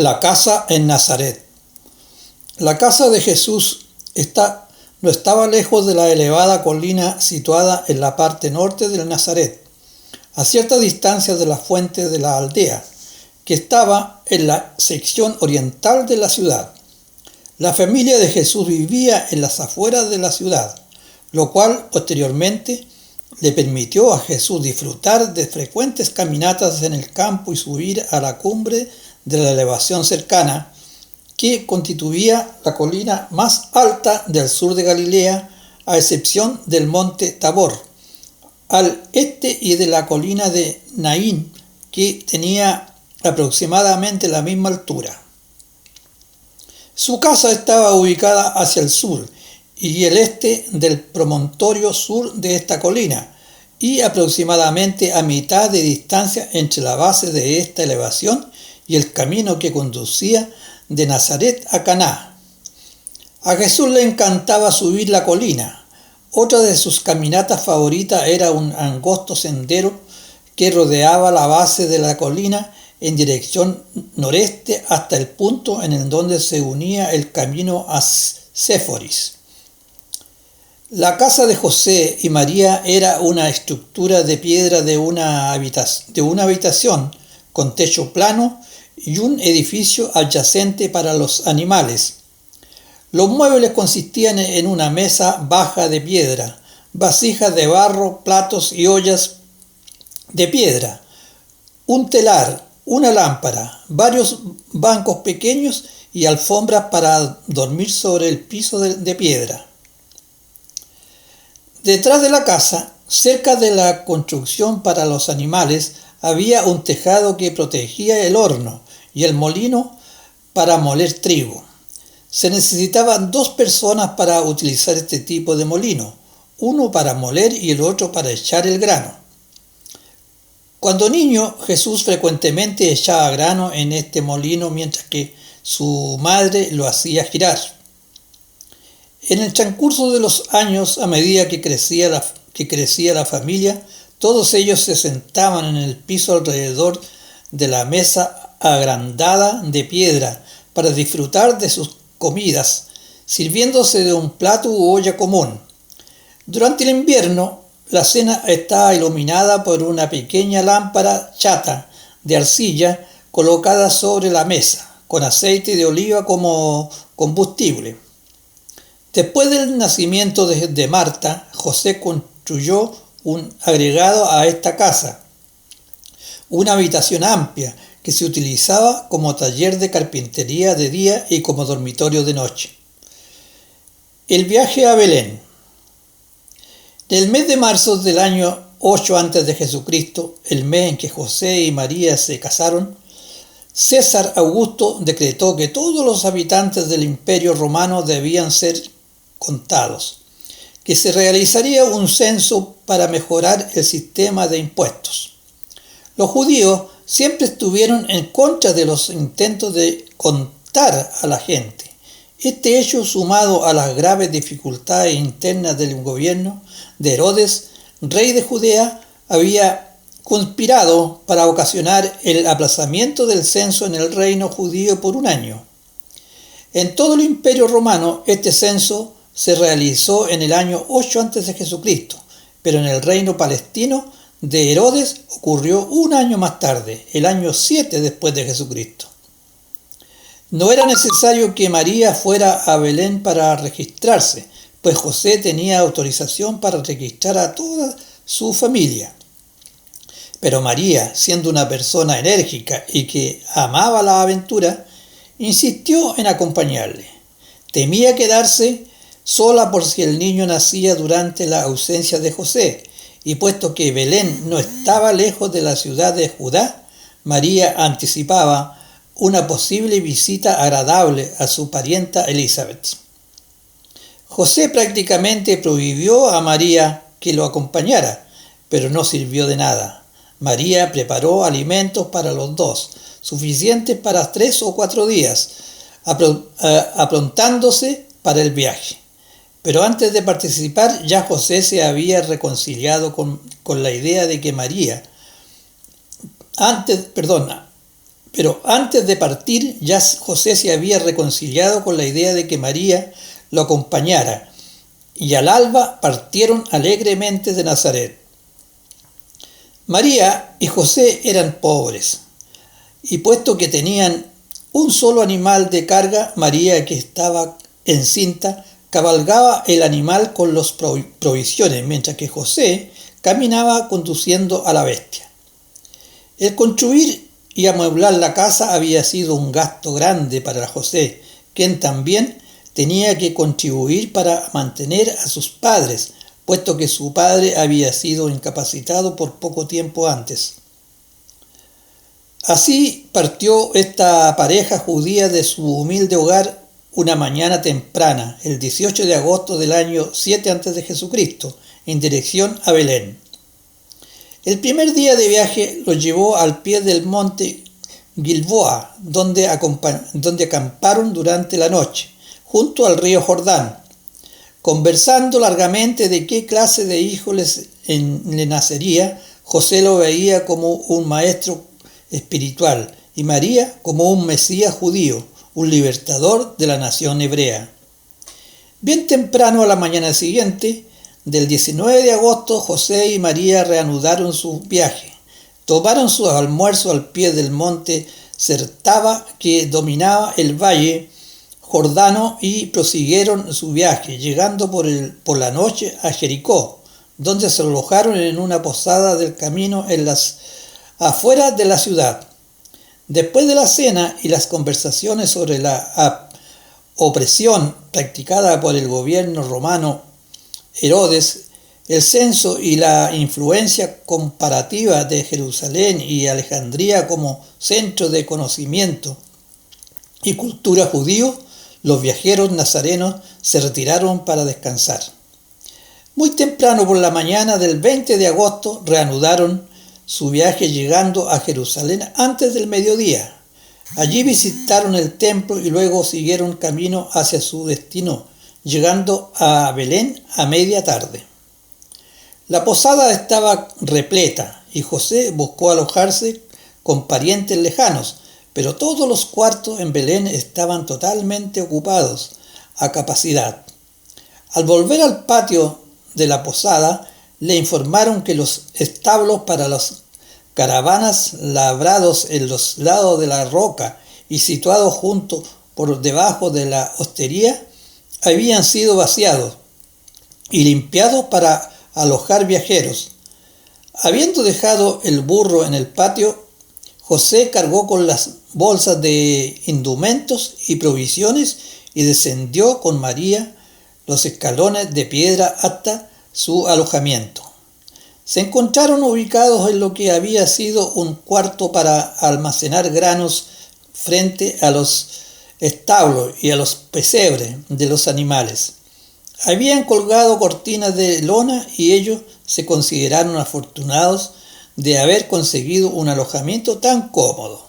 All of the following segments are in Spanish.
La casa en Nazaret. La casa de Jesús no estaba lejos de la elevada colina situada en la parte norte del Nazaret, a cierta distancia de la fuente de la aldea, que estaba en la sección oriental de la ciudad. La familia de Jesús vivía en las afueras de la ciudad, lo cual posteriormente le permitió a Jesús disfrutar de frecuentes caminatas en el campo y subir a la cumbre de la elevación cercana, que constituía la colina más alta del sur de Galilea, a excepción del monte Tabor, al este, y de la colina de Naín, que tenía aproximadamente la misma altura. Su casa estaba ubicada hacia el sur y el este del promontorio sur de esta colina, y aproximadamente a mitad de distancia entre la base de esta elevación y el camino que conducía de Nazaret a Caná. A Jesús le encantaba subir la colina. Otra de sus caminatas favoritas era un angosto sendero que rodeaba la base de la colina en dirección noreste hasta el punto en el donde se unía el camino a Séforis. La casa de José y María era una estructura de piedra de una habitación con techo plano y un edificio adyacente para los animales. Los muebles consistían en una mesa baja de piedra, vasijas de barro, platos y ollas de piedra, un telar, una lámpara, varios bancos pequeños y alfombras para dormir sobre el piso de piedra. Detrás de la casa, cerca de la construcción para los animales, había un tejado que protegía el horno y el molino para moler trigo. Se necesitaban 2 personas para utilizar este tipo de molino, uno para moler y el otro para echar el grano. Cuando niño, Jesús frecuentemente echaba grano en este molino mientras que su madre lo hacía girar. En el transcurso de los años, a medida que crecía la familia, todos ellos se sentaban en el piso alrededor de la mesa agrandada de piedra para disfrutar de sus comidas, sirviéndose de un plato u olla común. Durante el invierno, la cena estaba iluminada por una pequeña lámpara chata de arcilla colocada sobre la mesa, con aceite de oliva como combustible. Después del nacimiento de Marta, José construyó un agregado a esta casa, una habitación amplia que se utilizaba como taller de carpintería de día y como dormitorio de noche. El viaje a Belén. En el mes de marzo del año 8 a.C., el mes en que José y María se casaron, César Augusto decretó que todos los habitantes del Imperio Romano debían ser contados, que se realizaría un censo para mejorar el sistema de impuestos. Los judíos siempre estuvieron en contra de los intentos de contar a la gente. Este hecho, sumado a las graves dificultades internas del gobierno de Herodes, rey de Judea, había conspirado para ocasionar el aplazamiento del censo en el reino judío por un año. En todo el Imperio Romano, este censo se realizó en el año 8 a.C., pero en el reino palestino de Herodes ocurrió un año más tarde, el año 7 después de Jesucristo. No era necesario que María fuera a Belén para registrarse, pues José tenía autorización para registrar a toda su familia. Pero María, siendo una persona enérgica y que amaba la aventura, insistió en acompañarle. Temía quedarse sola por si el niño nacía durante la ausencia de José, y puesto que Belén no estaba lejos de la ciudad de Judá, María anticipaba una posible visita agradable a su parienta Elizabeth. José prácticamente prohibió a María que lo acompañara, pero no sirvió de nada. María preparó alimentos para los dos, suficientes para 3 o 4 días, aprontándose para el viaje. Pero antes de participar, ya José se había reconciliado con la idea de que María, Pero antes de partir, ya José se había reconciliado con la idea de que María lo acompañara, y al alba partieron alegremente de Nazaret. María y José eran pobres, y puesto que tenían un solo animal de carga, María, que estaba encinta, cabalgaba el animal con las provisiones, mientras que José caminaba conduciendo a la bestia. El construir y amueblar la casa había sido un gasto grande para José, quien también tenía que contribuir para mantener a sus padres, puesto que su padre había sido incapacitado por poco tiempo antes. Así partió esta pareja judía de su humilde hogar una mañana temprana, el 18 de agosto del año 7 a.C., en dirección a Belén. El primer día de viaje los llevó al pie del monte Gilboa, donde acamparon durante la noche, junto al río Jordán, conversando largamente de qué clase de hijo le nacería. José lo veía como un maestro espiritual y María como un Mesías judío, un libertador de la nación hebrea. Bien temprano a la mañana siguiente, del 19 de agosto, José y María reanudaron su viaje. Tomaron su almuerzo al pie del monte Certaba, que dominaba el valle Jordano, y prosiguieron su viaje, llegando por la noche a Jericó, donde se alojaron en una posada del camino en las afueras de la ciudad. Después de la cena y las conversaciones sobre la opresión practicada por el gobierno romano Herodes, el censo y la influencia comparativa de Jerusalén y Alejandría como centro de conocimiento y cultura judío, los viajeros nazarenos se retiraron para descansar. Muy temprano por la mañana del 20 de agosto reanudaron su viaje, llegando a Jerusalén antes del mediodía. Allí visitaron el templo y luego siguieron camino hacia su destino, llegando a Belén a media tarde. La posada estaba repleta y José buscó alojarse con parientes lejanos, pero todos los cuartos en Belén estaban totalmente ocupados a capacidad. Al volver al patio de la posada, le informaron que los establos para las caravanas, labrados en los lados de la roca y situados junto por debajo de la hostería, habían sido vaciados y limpiados para alojar viajeros. Habiendo dejado el burro en el patio, José cargó con las bolsas de indumentos y provisiones y descendió con María los escalones de piedra hasta su alojamiento. Se encontraron ubicados en lo que había sido un cuarto para almacenar granos frente a los establos y a los pesebres de los animales. Habían colgado cortinas de lona y ellos se consideraron afortunados de haber conseguido un alojamiento tan cómodo.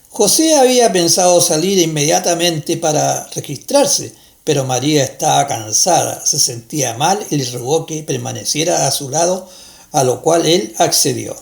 José había pensado salir inmediatamente para registrarse, pero María estaba cansada, se sentía mal y le rogó que permaneciera a su lado, a lo cual él accedió.